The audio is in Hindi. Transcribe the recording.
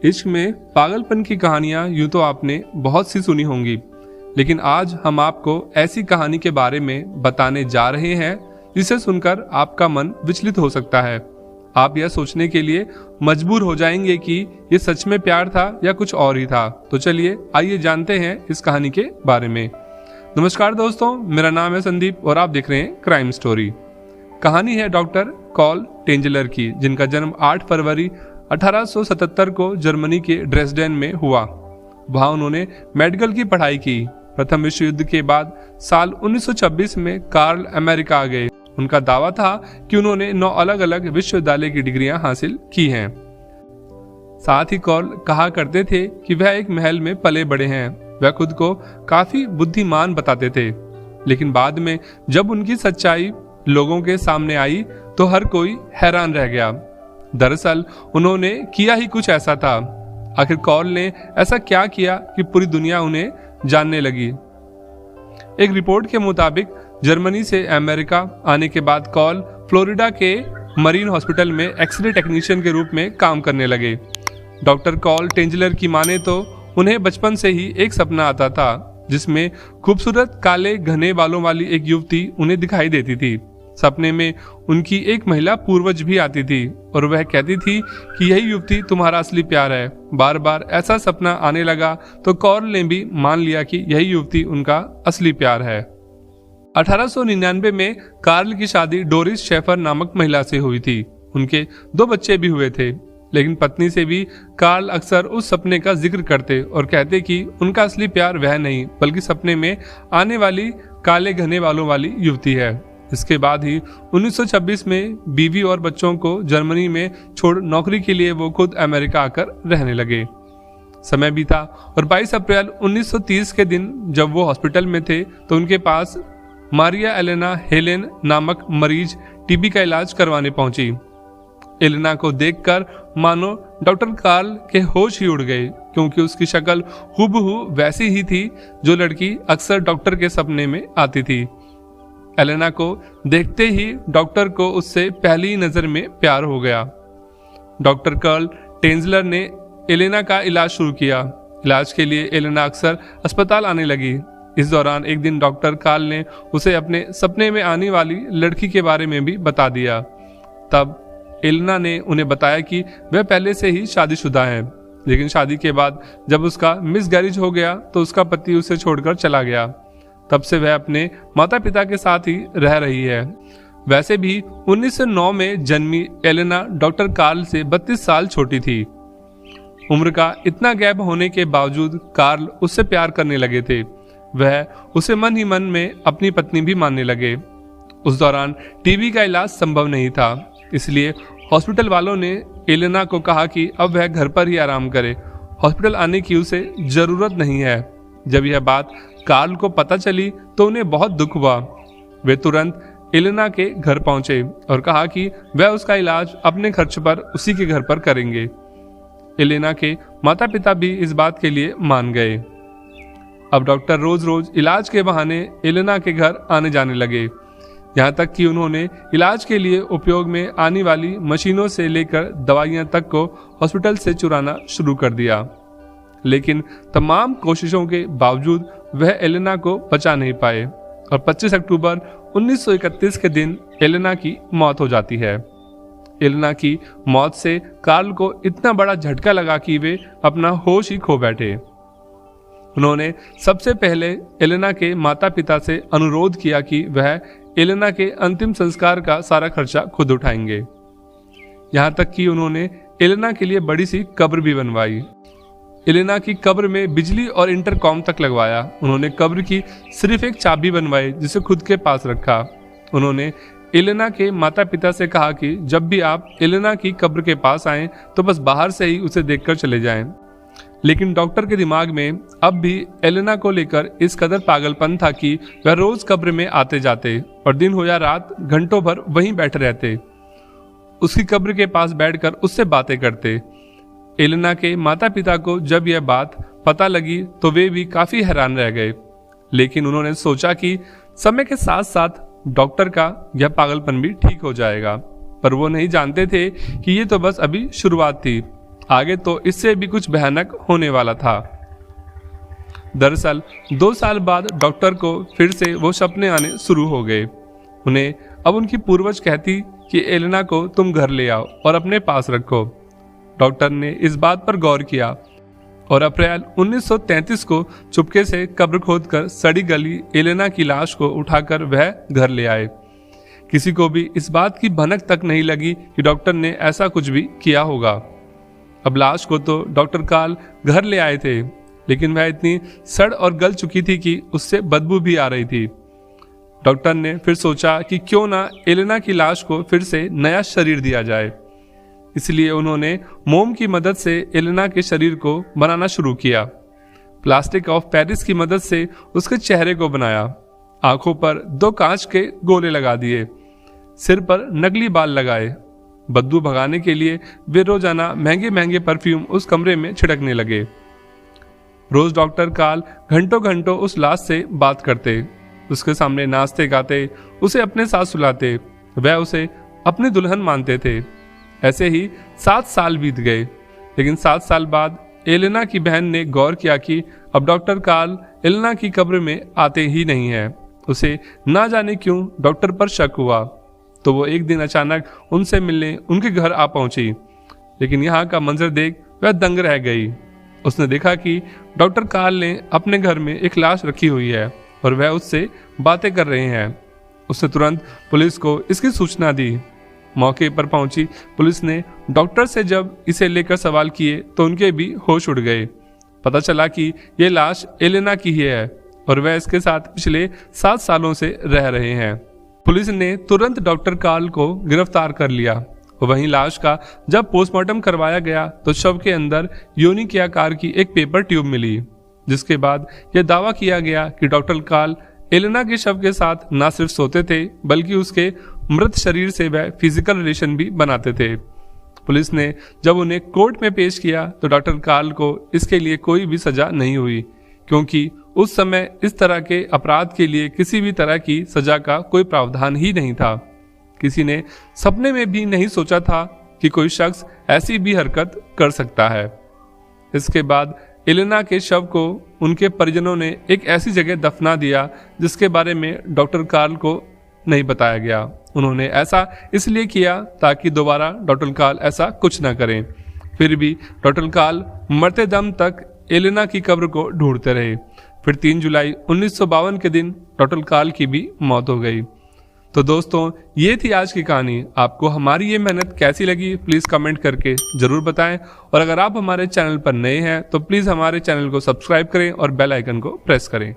इश्क में पागलपन की कहानियां यूं तो आपने बहुत सी सुनी होंगी, लेकिन आज हम आपको ऐसी कहानी के बारे में बताने जा रहे हैं जिसे सुनकर आपका मन विचलित हो सकता है। आप यह सोचने के लिए मजबूर हो जाएंगे कि ये सच में प्यार था या कुछ और ही था। तो चलिए आइए जानते हैं इस कहानी के बारे में। नमस्कार दोस्तों, मेरा नाम है संदीप और आप देख रहे हैं क्राइम स्टोरी। कहानी है डॉक्टर कॉल टेंजलर की, जिनका जन्म 8 फरवरी 1877 को जर्मनी के ड्रेसडेन में हुआ। वहां उन्होंने मेडिकल की पढ़ाई की। प्रथम विश्व युद्ध के बाद साल 1926 में कार्ल अमेरिका आ गए। उनका दावा था कि उन्होंने 9 अलग अलग विश्वविद्यालय की डिग्रियां हासिल की हैं। साथ ही कॉल कहा करते थे कि वह एक महल में पले बड़े हैं। वह खुद को काफी बुद्धिमान बताते थे, लेकिन बाद में जब उनकी सच्चाई लोगों के सामने आई तो हर कोई हैरान रह गया। दरअसल उन्होंने किया ही कुछ ऐसा था। आखिर कॉल ने ऐसा क्या किया कि पूरी दुनिया उन्हें जानने लगी। एक रिपोर्ट के मुताबिक जर्मनी से अमेरिका आने के बाद कॉल फ्लोरिडा के मरीन हॉस्पिटल में एक्सरे टेक्नीशियन के रूप में काम करने लगे। डॉक्टर कॉल टेंजलर की माने तो उन्हें बचपन से ही एक सपना आता था, जिसमें खूबसूरत काले घने बालों वाली एक युवती उन्हें दिखाई देती थी। सपने में उनकी एक महिला पूर्वज भी आती थी और वह कहती थी कि यही युवती तुम्हारा असली प्यार है। बार बार ऐसा सपना आने लगा तो कॉल ने भी मान लिया कि यही युवती उनका असली प्यार है। 1899 में कार्ल की शादी डोरिस शेफर नामक महिला से हुई थी। उनके 2 बच्चे भी हुए थे, लेकिन पत्नी से भी कार्ल अक्सर उस सपने का जिक्र करते और कहते कि उनका असली प्यार वह नहीं बल्कि सपने में आने वाली काले घने बालों वाली युवती है। इसके बाद ही 1926 में बीवी और बच्चों को जर्मनी में छोड़ नौकरी के लिए वो खुद अमेरिका आकर रहने लगे। समय बीता और 22 अप्रैल 1930 के दिन जब वो हॉस्पिटल में थे तो उनके पास मारिया एलेना हेलेन नामक मरीज टीबी का इलाज करवाने पहुंची। एलेना को देखकर मानो डॉक्टर कार्ल के होश ही उड़ गए, क्योंकि उसकी शक्ल हूबहू वैसी ही थी जो लड़की अक्सर डॉक्टर के सपने में आती थी। एलेना को देखते ही डॉक्टर को उससे पहली नजर में प्यार हो गया। डॉक्टर कार्ल टेंजलर ने एलेना का इलाज शुरू किया। इलाज के लिए एलेना अक्सर अस्पताल आने लगी। इस दौरान एक दिन डॉक्टर कार्ल ने उसे अपने सपने में आने वाली लड़की के बारे में भी बता दिया। तब एलेना ने उन्हें बताया कि वह पहले से ही शादीशुदा है, लेकिन शादी के बाद जब उसका मिसगैरेज हो गया तो उसका पति उसे छोड़कर चला गया। तब से वह अपने माता पिता के साथ ही रह रही है। वैसे भी 1909 में जन्मी एलेना डॉक्टर कार्ल से 32 साल छोटी थी। उम्र का इतना गैप होने के बावजूद कार्ल उससे प्यार करने लगे थे। वह उसे मन ही मन में अपनी पत्नी भी मानने लगे। उस दौरान टीबी का इलाज संभव नहीं था, इसलिए हॉस्पिटल वालों ने एलेना को कहा कि अब वह घर पर ही आराम करे, हॉस्पिटल आने की उसे जरूरत नहीं है। जब यह बात कार्ल को पता चली तो उन्हें बहुत दुख हुआ। वे तुरंत एलेना के घर पहुंचे और कहा कि वह उसका इलाज अपने खर्च पर उसी के घर पर करेंगे। एलेना के माता पिता भी इस बात के लिए मान गए। अब डॉक्टर रोज रोज इलाज के बहाने एलेना के घर आने जाने लगे, यहाँ तक कि उन्होंने इलाज के लिए उपयोग में आने वाली मशीनों से लेकर दवाइयां तक को हॉस्पिटल से चुराना शुरू कर दिया। लेकिन तमाम कोशिशों के बावजूद वह एलेना को बचा नहीं पाए और 25 अक्टूबर 1931 के दिन एलेना की मौत हो जाती है। एलेना की मौत से कार्ल को इतना बड़ा झटका लगा कि वे अपना होश ही खो बैठे। उन्होंने सबसे पहले एलेना के माता पिता से अनुरोध किया कि वह एलेना के अंतिम संस्कार का सारा खर्चा खुद उठाएंगे। यहाँ तक कि उन्होंने एलेना के लिए बड़ी सी कब्र भी बनवाई। एलेना की कब्र में बिजली और इंटरकॉम तक लगवाया। उन्होंने कब्र की सिर्फ एक चाबी बनवाई, जिसे खुद के पास रखा। उन्होंने एलेना के माता पिता से कहा कि जब भी आप एलेना की कब्र के पास आएं तो बस बाहर से ही उसे देखकर चले जाएं। लेकिन डॉक्टर के दिमाग में अब भी एलेना को लेकर इस कदर पागलपन था कि वह रोज कब्र में आते जाते और दिन हो या रात घंटों भर वहीं बैठे रहते। उसकी कब्र के पास बैठकर उससे बातें करते। एलेना के माता पिता को जब यह बात पता लगी तो वे भी काफी हैरान रह गए, लेकिन उन्होंने सोचा कि समय के साथ साथ डॉक्टर का यह पागलपन भी ठीक हो जाएगा। पर वो नहीं जानते थे कि ये तो बस अभी शुरुआत थी। आगे तो इससे भी कुछ भयानक होने वाला था। दरअसल 2 साल बाद डॉक्टर को फिर से वो सपने आने शुरू हो गए। उन्हें अब उनकी पूर्वज कहती कि एलेना को तुम घर ले आओ और अपने पास रखो। डॉक्टर ने इस बात पर गौर किया और अप्रैल 1933 को चुपके से कब्र खोदकर सड़ी गली एलेना की लाश को उठाकर वह घर ले आए। किसी को भी इस बात की भनक तक नहीं लगी कि डॉक्टर ने ऐसा कुछ भी किया होगा। अब लाश को तो डॉक्टर कार्ल घर ले आए थे, लेकिन वह इतनी सड़ और गल चुकी थी कि उससे बदबू भी आ रही थी। डॉक्टर ने फिर सोचा कि क्यों ना एलेना की लाश को फिर से नया शरीर दिया जाए। इसलिए उन्होंने मोम की मदद से एलेना के शरीर को बनाना शुरू किया। प्लास्टिक ऑफ पेरिस की मदद से उसके चेहरे को बनाया, आंखों पर 2 कांच के गोले लगा दिए, सिर पर नकली बाल लगाए। बदबू भगाने के लिए वे रोजाना महंगे महंगे परफ्यूम उस कमरे में छिड़कने लगे। रोज डॉक्टर कार्ल घंटों घंटों उस लाश से बात करते, उसके सामने नाचते गाते, उसे अपने साथ सुलाते। वह उसे अपनी दुल्हन मानते थे। ऐसे ही 7 साल बीत गए, लेकिन 7 साल बाद एलेना की बहन ने गौर किया कि अब डॉक्टर कार्ल एलेना की कब्र में आते ही नहीं है। उसे ना जाने क्यों डॉक्टर पर शक हुआ, तो वो एक दिन अचानक उनसे मिलने उनके घर आ पहुंची। लेकिन यहाँ का मंजर देख वह दंग रह गई। उसने देखा कि डॉक्टर कार्ल ने अपने घर में एक लाश रखी हुई है और वह उससे बातें कर रहे हैं। उसने तुरंत पुलिस को इसकी सूचना दी। मौके पर पहुंची पुलिस ने डॉक्टर से जब इसे लेकर सवाल किए तो उनके भी होश उड़ गए। पता चला कि यह लाश एलेना की ही है और वह इसके साथ पिछले 7 सालों से रह रहे हैं। पुलिस ने तुरंत डॉक्टर कार्ल को गिरफ्तार कर लिया। वहीं लाश का जब पोस्टमार्टम करवाया गया तो शव के अंदर योनि के आकार की एक पेपर ट्यूब मिली, जिसके बाद यह दावा किया गया कि डॉक्टर कार्ल एलेना के शव के साथ न सिर्फ सोते थे, बल्कि उसके मृत शरीर से वह फिजिकल रिलेशन भी बनाते थे। पुलिस ने जब उन्हें कोर्ट में पेश किया तो डॉक्टर कार्ल को इसके लिए कोई भी सजा नहीं हुई, क्योंकि उस समय इस तरह के अपराध के लिए किसी भी तरह की सजा का कोई प्रावधान ही नहीं था। किसी ने सपने में भी नहीं सोचा था कि कोई शख्स ऐसी भी हरकत कर सकता है। इसके बाद एलेना के शव को उनके परिजनों ने एक ऐसी जगह दफना दिया जिसके बारे में डॉक्टर कार्ल को नहीं बताया गया। उन्होंने ऐसा इसलिए किया ताकि दोबारा डॉक्टर कार्ल ऐसा कुछ न करें। फिर भी डॉक्टर कार्ल मरते दम तक एलेना की कब्र को ढूंढते रहे। फिर 3 जुलाई 1952 के दिन डॉक्टर कार्ल की भी मौत हो गई। तो दोस्तों, ये थी आज की कहानी। आपको हमारी ये मेहनत कैसी लगी प्लीज़ कमेंट करके ज़रूर बताएं। और अगर आप हमारे चैनल पर नए हैं तो प्लीज़ हमारे चैनल को सब्सक्राइब करें और बेल आइकन को प्रेस करें।